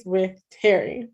with Terri.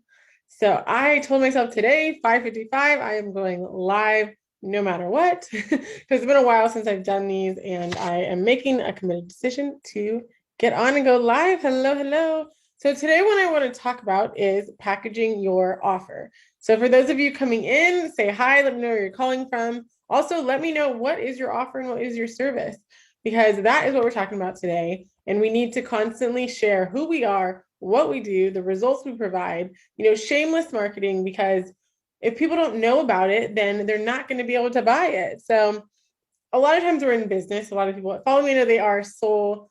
So I told myself today, 5:55, I am going live no matter what, because it's been a while since I've done these and I am making a committed decision to get on and go live. Hello, hello. So today what I want to talk about is packaging your offer. So for those of you coming in, say hi, let me know where you're calling from. Also, let me know what is your offer and what is your service, because that is what we're talking about today. And we need to constantly share who we are, what we do, the results we provide, shameless marketing, because if people don't know about it, then they're not going to be able to buy it. So a lot of times we're in business. A lot of people that follow me know they are soul,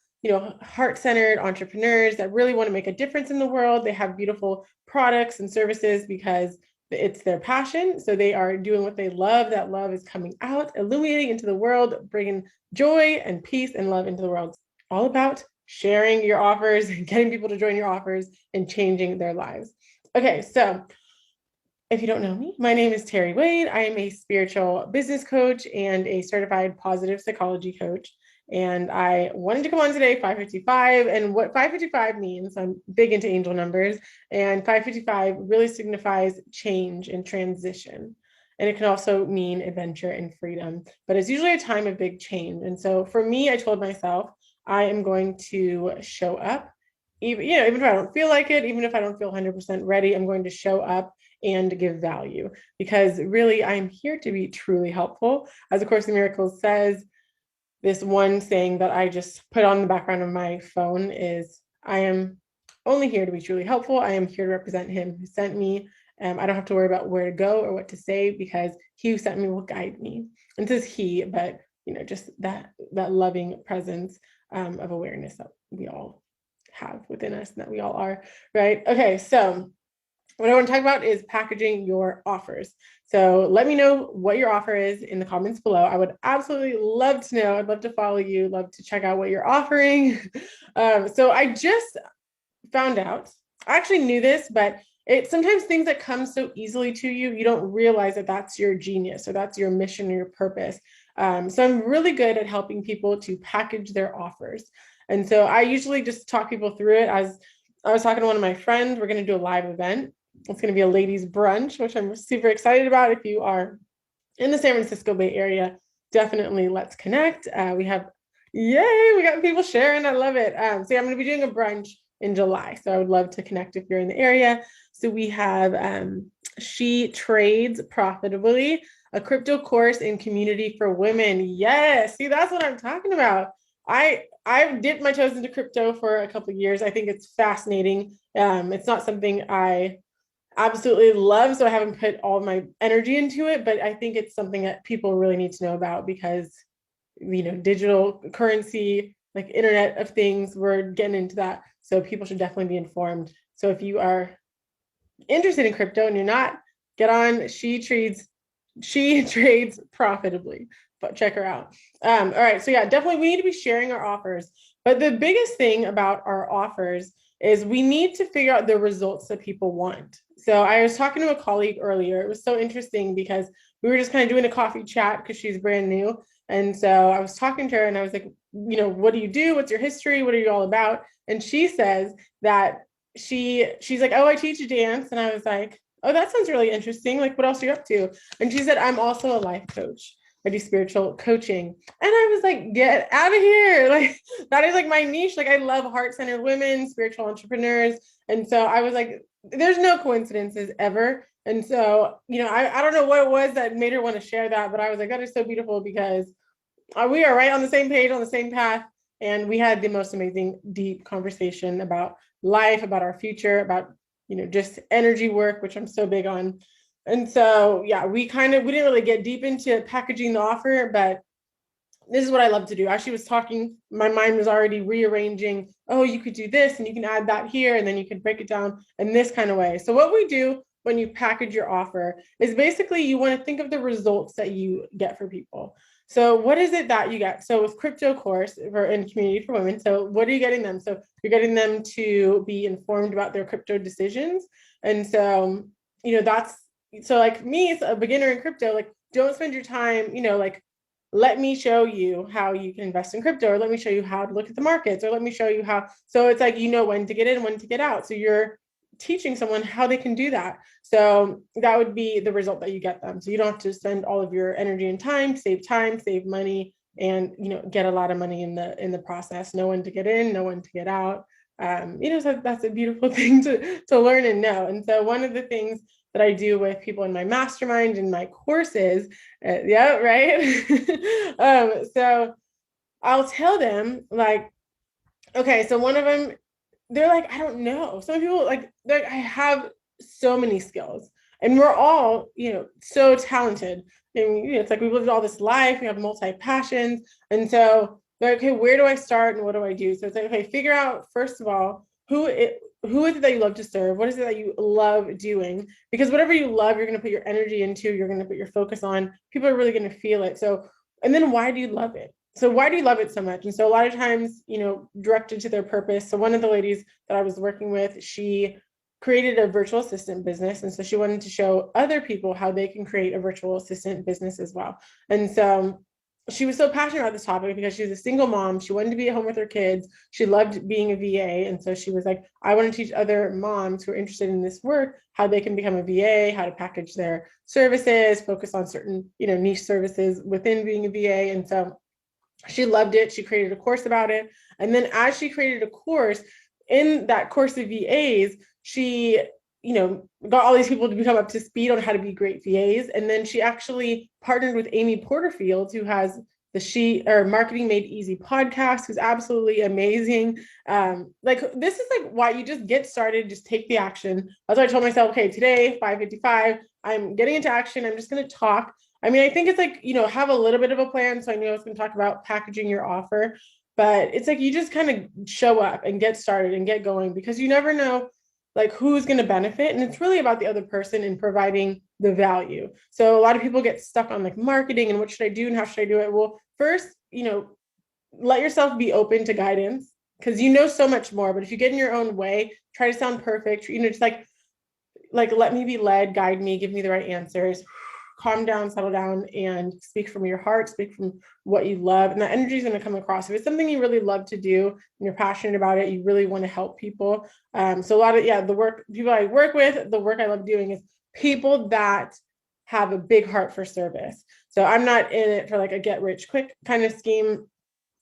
heart-centered entrepreneurs that really want to make a difference in the world. They have beautiful products and services because it's their passion. So they are doing what they love. That love is coming out, illuminating into the world, bringing joy and peace and love into the world. It's all about sharing your offers and getting people to join your offers and changing their lives. Okay, so if you don't know me, my name is Terri Wade. I am a spiritual business coach and a certified positive psychology coach. And I wanted to come on today, 5:55. And what 5:55 means, I'm big into angel numbers, and 5:55 really signifies change and transition. And it can also mean adventure and freedom, but it's usually a time of big change. And so for me, I told myself I am going to show up, even if I don't feel like it, even if I don't feel 100% ready, I'm going to show up and give value, because really I'm here to be truly helpful. As A Course in Miracles says, this one saying that I just put on the background of my phone is, I am only here to be truly helpful. I am here to represent him who sent me. I don't have to worry about where to go or what to say, because he who sent me will guide me. And this is he, but just that loving presence of awareness that we all have within us and that we all are, right? Okay, so what I want to talk about is packaging your offers. So let me know what your offer is in the comments below. I would absolutely love to know. I'd love to follow you, love to check out what you're offering. So I just found out, I actually knew this, but sometimes things that come so easily to you, you don't realize that that's your genius or that's your mission or your purpose. So I'm really good at helping people to package their offers. And so I usually just talk people through it. As I was talking to one of my friends, we're going to do a live event. It's going to be a ladies brunch, which I'm super excited about. If you are in the San Francisco Bay Area, definitely let's connect. We got people sharing. I love it. So I'm going to be doing a brunch in July. So I would love to connect if you're in the area. So we have She Trades Profitably, a crypto course in community for women. Yes, see, that's what I'm talking about. I've dipped my toes into crypto for a couple of years. I think it's fascinating. It's not something I absolutely love, so I haven't put all my energy into it, but I think it's something that people really need to know about, because digital currency, like Internet of Things, we're getting into that, so people should definitely be informed. So if you are interested in crypto and you're not, get on She Trades Profitably, but check her out. All right, so yeah, definitely we need to be sharing our offers, but the biggest thing about our offers is we need to figure out the results that people want. So I was talking to a colleague earlier. It was so interesting because we were just kind of doing a coffee chat because she's brand new. And so I was talking to her and I was like, what do you do? What's your history? What are you all about? And she says that she's like, oh, I teach dance. And I was like, oh, that sounds really interesting. Like, what else are you up to? And she said, I'm also a life coach. I do spiritual coaching. And I was like, get out of here. Like, that is like my niche. Like, I love heart-centered women, spiritual entrepreneurs. And so I was like, there's no coincidences ever. And so, I don't know what it was that made her want to share that, but I was like, that is so beautiful, because we are right on the same page, on the same path. And we had the most amazing, deep conversation about life, about our future, about, just energy work, which I'm so big on. And so, yeah, we didn't really get deep into packaging the offer, but this is what I love to do. As she was talking, my mind was already rearranging. Oh, you could do this and you can add that here, and then you can break it down in this kind of way. So what we do when you package your offer is basically you want to think of the results that you get for people. So what is it that you get? So with crypto course in community for women, so what are you getting them? So you're getting them to be informed about their crypto decisions. And so, that's, so like me, as a beginner in crypto, like, don't spend your time, like, let me show you how you can invest in crypto, or let me show you how to look at the markets, or let me show you how. So it's like, when to get in, when to get out. So you're teaching someone how they can do that. So that would be the result that you get them. So you don't have to spend all of your energy and time, save money, and get a lot of money in the process. No one to get in, no one to get out. So that's a beautiful thing to learn and know. And so one of the things that I do with people in my mastermind and my courses, yeah, right. So I'll tell them like, okay, so one of them, they're like, I don't know. Some people like I have so many skills, and we're all, so talented. And it's like we've lived all this life, we have multi passions, and so they're like, okay, where do I start and what do I do? So it's like, okay, figure out first of all who is it that you love to serve? What is it that you love doing? Because whatever you love, you're going to put your energy into, you're going to put your focus on. People are really going to feel it. So, and then why do you love it? So why do you love it so much? And so a lot of times, directed to their purpose. So one of the ladies that I was working with, she created a virtual assistant business. And so she wanted to show other people how they can create a virtual assistant business as well. And so she was so passionate about this topic because she was a single mom. She wanted to be at home with her kids. She loved being a VA. And so she was like, I want to teach other moms who are interested in this work how they can become a VA, how to package their services, focus on certain, niche services within being a VA. And so she loved it. She created a course about it. And then as she created a course, in that course of VAs, she got all these people to become up to speed on how to be great VAs. And then she actually partnered with Amy Porterfield, who has the Marketing Made Easy podcast, who's absolutely amazing. This is like why you just get started, just take the action. That's why I told myself, okay, today, 5:55, I'm getting into action. I'm just going to talk. I mean, I think it's like, have a little bit of a plan. So I knew I was going to talk about packaging your offer, but it's like, you just kind of show up and get started and get going, because you never know like who's going to benefit. And it's really about the other person and providing the value. So a lot of people get stuck on like marketing and what should I do and how should I do it? Well, first, let yourself be open to guidance, because so much more. But if you get in your own way, try to sound perfect, just like let me be led, guide me, give me the right answers, calm down, settle down, and speak from your heart, speak from what you love. And that energy is going to come across. If it's something you really love to do and you're passionate about it, you really want to help people. So a lot of, the people I work with, the work I love doing is people that have a big heart for service. So I'm not in it for like a get rich quick kind of scheme.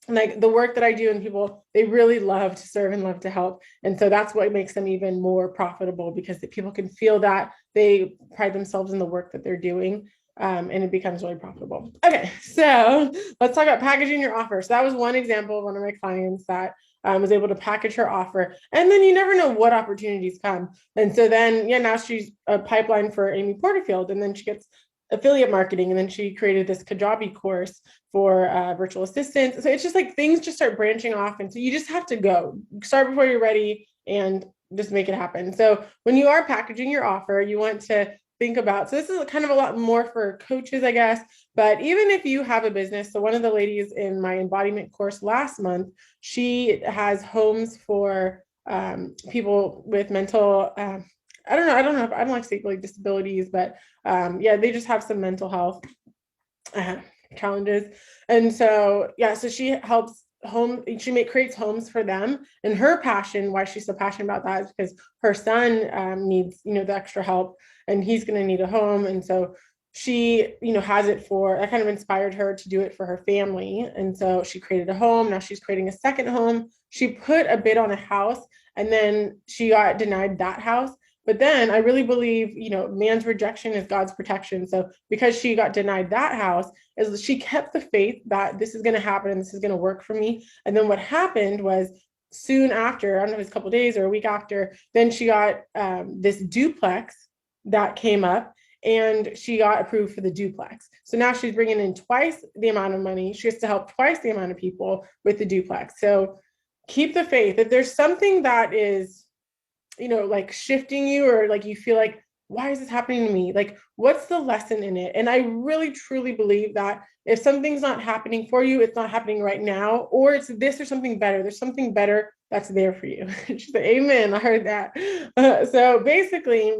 Like the work that I do, and people, they really love to serve and love to help. And so that's what makes them even more profitable, because the people can feel that they pride themselves in the work that they're doing. And it becomes really profitable. Okay, so let's talk about packaging your offer. So that was one example of one of my clients that was able to package her offer. And then you never know what opportunities come. And so then, now she's a pipeline for Amy Porterfield, and then she gets affiliate marketing, and then she created this Kajabi course for virtual assistants. So it's just like things just start branching off, and so you just have to start before you're ready and just make it happen. So when you are packaging your offer, you want to think about, so this is kind of a lot more for coaches, I guess, but even if you have a business. So one of the ladies in my embodiment course last month, she has homes for people with mental I don't know if I don't like to say like disabilities, but they just have some mental health challenges. And so so she helps creates homes for them. And her passion, why she's so passionate about that, is because her son needs the extra help, and he's going to need a home. And so she has it for, that kind of inspired her to do it for her family. And so she created a home. Now she's creating a second home. She put a bid on a house, and then she got denied that house. But then I really believe, man's rejection is God's protection. So because she got denied that house, is she kept the faith that this is going to happen and this is going to work for me. And then what happened was, soon after, I don't know if it was a couple of days or a week after, then she got this duplex that came up, and she got approved for the duplex. So now she's bringing in twice the amount of money. She has to help twice the amount of people with the duplex. So keep the faith. If there's something that is like shifting you, or like you feel like, why is this happening to me? Like, what's the lesson in it? And I really, truly believe that if something's not happening for you, it's not happening right now, or it's this or something better. There's something better that's there for you. She said, amen. I heard that. So basically,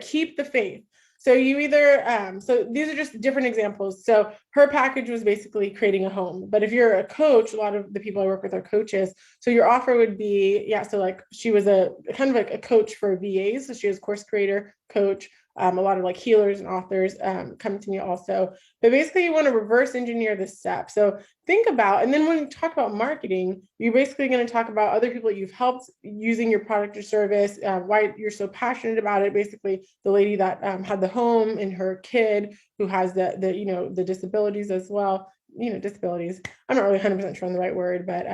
keep the faith. So you either, so these are just different examples. So her package was basically creating a home. But if you're a coach, a lot of the people I work with are coaches. So your offer would be, yeah, so like she was a kind of like a coach for VAs. So she was course creator, coach. A lot of like healers and authors come to me also. But basically, you want to reverse engineer this step. So think about, and then when you talk about marketing, you're basically going to talk about other people that you've helped using your product or service, why you're so passionate about it. Basically, the lady that had the home and her kid who has the disabilities as well. Disabilities. I'm not really 100% sure on the right word, but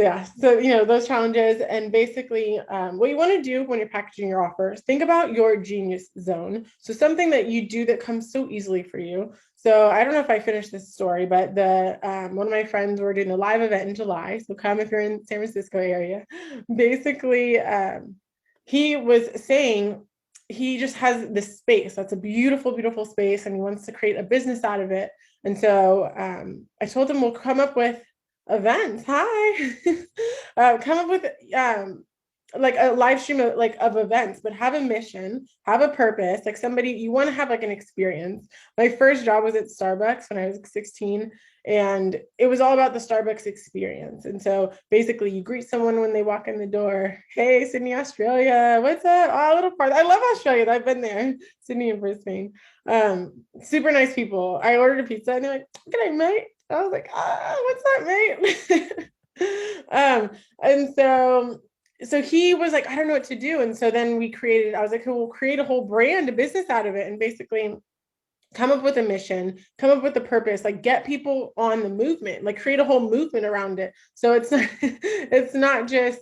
yeah, so those challenges, and basically what you want to do when you're packaging your offers, think about your genius zone. So something that you do that comes so easily for you. So I don't know if I finished this story, but the one of my friends, were doing a live event in July, so come if you're in San Francisco area. Basically he was saying he just has this space that's a beautiful, beautiful space, and he wants to create a business out of it. And so I told him we'll come up with events. Hi. Come up with like a live stream of events, but have a mission, have a purpose, like somebody you want to have like an experience. My first job was at Starbucks when I was 16, and it was all about the Starbucks experience. And so basically you greet someone when they walk in the door. Hey, Sydney, Australia, what's up? Oh, little part. I love Australia. I've been there. Sydney and Brisbane. Super nice people. I ordered a pizza and they're like, good day, mate. I was like, what's that, mate? And so he was like, I don't know what to do. And so then I was like, we'll create a whole brand, a business out of it. And basically come up with a mission, come up with a purpose, like get people on the movement, like create a whole movement around it. So it's not just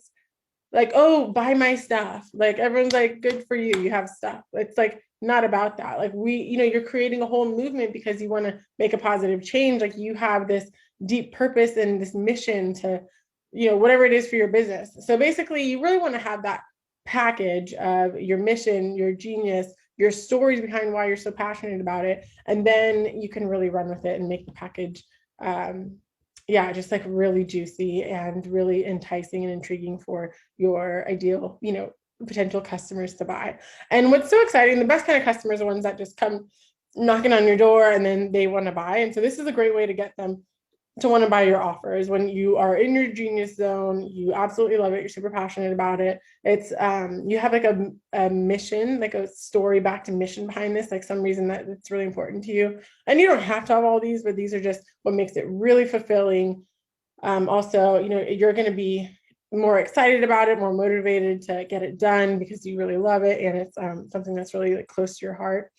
like, oh, buy my stuff. Like everyone's like, good for you, you have stuff. It's like not about that. Like you're creating a whole movement because you want to make a positive change. Like you have this deep purpose and this mission to, whatever it is for your business. So basically you really want to have that package of your mission, your genius, your stories behind why you're so passionate about it. And then you can really run with it and make the package just like really juicy and really enticing and intriguing for your ideal, potential customers to buy. And what's so exciting, the best kind of customers are ones that just come knocking on your door and then they want to buy. And so this is a great way to get them to want to buy your offers when you are in your genius zone. You absolutely love it. You're super passionate about it. It's you have like a mission, like a story back to mission behind this, like some reason that it's really important to you. And you don't have to have all these, but these are just what makes it really fulfilling. Also, you're going to be more excited about it, more motivated to get it done because you really love it. And it's something that's really like close to your heart.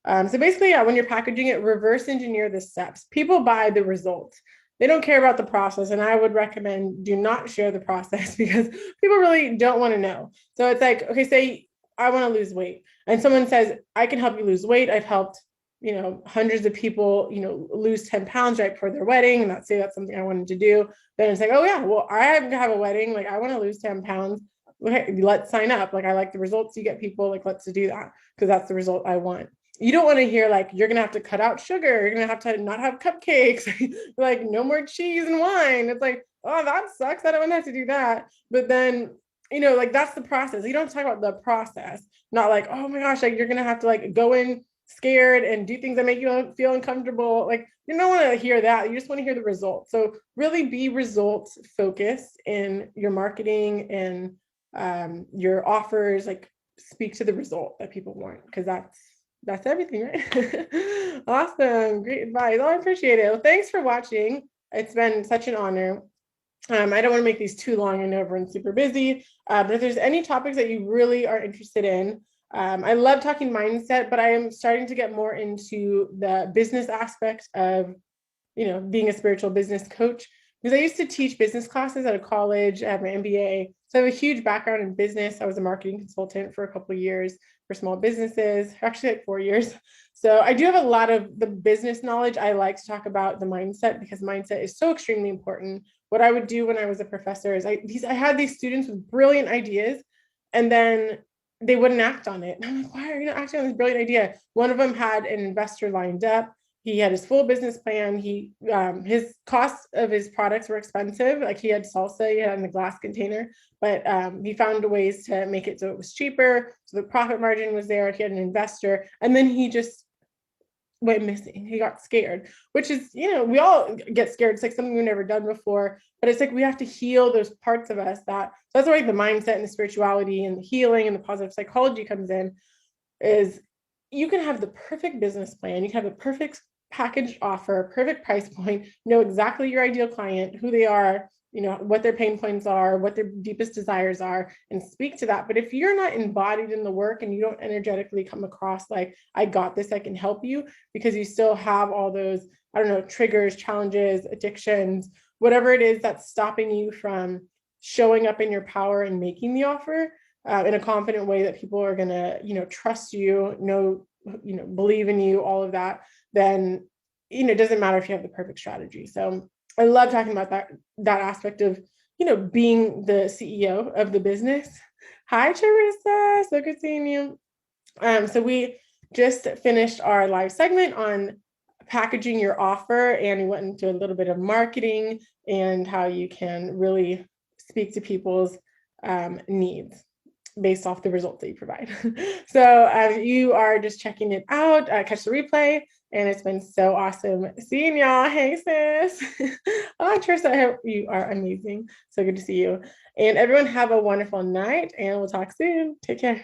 So basically, when you're packaging it, reverse engineer the steps. People buy the result. They don't care about the process. And I would recommend do not share the process because people really don't want to know. So it's like, okay, say I want to lose weight. And someone says, I can help you lose weight. I've helped, hundreds of people, lose 10 pounds right before their wedding. And that's something I wanted to do. Then it's like, oh yeah, well, I have a wedding. Like I want to lose 10 pounds. Okay, let's sign up. Like I like the results you get people. Like let's do that because that's the result I want. You don't want to hear like you're gonna have to cut out sugar, you're gonna have to not have cupcakes, like no more cheese and wine. It's like, oh, that sucks. I don't want to have to do that. But then, like that's the process. You don't talk about the process, not like, oh my gosh, like you're gonna have to like go in scared and do things that make you feel uncomfortable. Like you don't want to hear that. You just want to hear the results. So really be results focused in your marketing and your offers. Like speak to the result that people want because that's everything, right? Awesome. Great advice. Oh, I appreciate it. Well, thanks for watching. It's been such an honor. I don't want to make these too long. I know everyone's super busy, but if there's any topics that you really are interested in, I love talking mindset, but I am starting to get more into the business aspect of, being a spiritual business coach. Because I used to teach business classes at a college, I have my MBA. So I have a huge background in business. I was a marketing consultant for a couple of years for small businesses, actually like 4 years. So I do have a lot of the business knowledge. I like to talk about the mindset because mindset is so extremely important. What I would do when I was a professor is I had these students with brilliant ideas and then they wouldn't act on it. And I'm like, why are you not acting on this brilliant idea? One of them had an investor lined up. He had his full business plan. His cost of his products were expensive. Like he had salsa, he had in a glass container, but he found ways to make it so it was cheaper. So the profit margin was there. He had an investor, and then he just went missing. He got scared, which is, we all get scared. It's like something we've never done before, but it's like we have to heal those parts of us so that's why the mindset and the spirituality and the healing and the positive psychology comes in. Is you can have the perfect business plan, you can have a perfect packaged offer, perfect price point, know exactly your ideal client, who they are, what their pain points are, what their deepest desires are, and speak to that. But if you're not embodied in the work and you don't energetically come across like, I got this, I can help you, because you still have all those, I don't know, triggers, challenges, addictions, whatever it is that's stopping you from showing up in your power and making the offer in a confident way that people are going to, trust you, believe in you, all of that, then, it doesn't matter if you have the perfect strategy. So I love talking about that aspect of, being the CEO of the business. Hi, Charissa. So good seeing you. So we just finished our live segment on packaging your offer, and we went into a little bit of marketing and how you can really speak to people's needs based off the results that you provide. So you are just checking it out, catch the replay, and it's been so awesome seeing y'all. Hey, sis. Oh, Trisha, I hope you are amazing. So good to see you. And everyone have a wonderful night, and we'll talk soon. Take care.